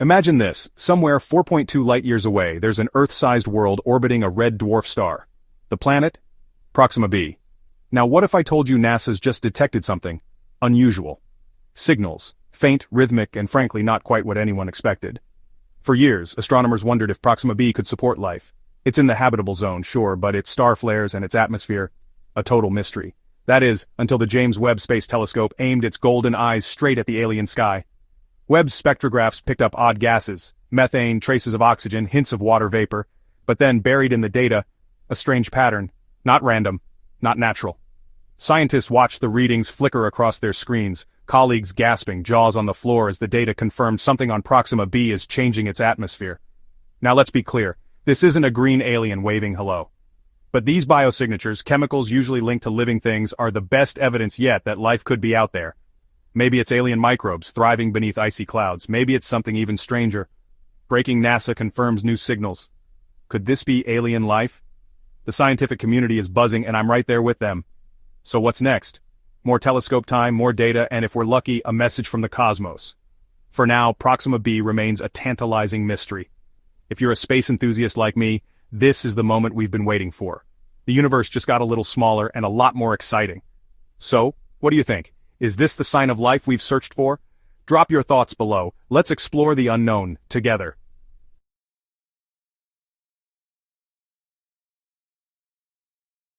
Imagine this, somewhere 4.2 light-years away there's an Earth-sized world orbiting a red dwarf star. The planet? Proxima B. Now what if I told you NASA's just detected something unusual? Signals, faint, rhythmic, and frankly not quite what anyone expected. For years, astronomers wondered if Proxima B could support life. It's in the habitable zone, sure, but its star flares and its atmosphere, a total mystery. That is, until the James Webb Space Telescope aimed its golden eyes straight at the alien sky. Webb's spectrographs picked up odd gases, methane, traces of oxygen, hints of water vapor, but then buried in the data, a strange pattern, not random, not natural. Scientists watched the readings flicker across their screens, colleagues gasping, jaws on the floor as the data confirmed something on Proxima B is changing its atmosphere. Now let's be clear, this isn't a green alien waving hello. But these biosignatures, chemicals usually linked to living things, are the best evidence yet that life could be out there. Maybe it's alien microbes thriving beneath icy clouds. Maybe it's something even stranger. Breaking NASA confirms new signals. Could this be alien life? The scientific community is buzzing and I'm right there with them. So what's next? More telescope time, more data, and if we're lucky, a message from the cosmos. For now, Proxima B remains a tantalizing mystery. If you're a space enthusiast like me, this is the moment we've been waiting for. The universe just got a little smaller and a lot more exciting. So, what do you think? Is this the sign of life we've searched for? Drop your thoughts below. Let's explore the unknown together.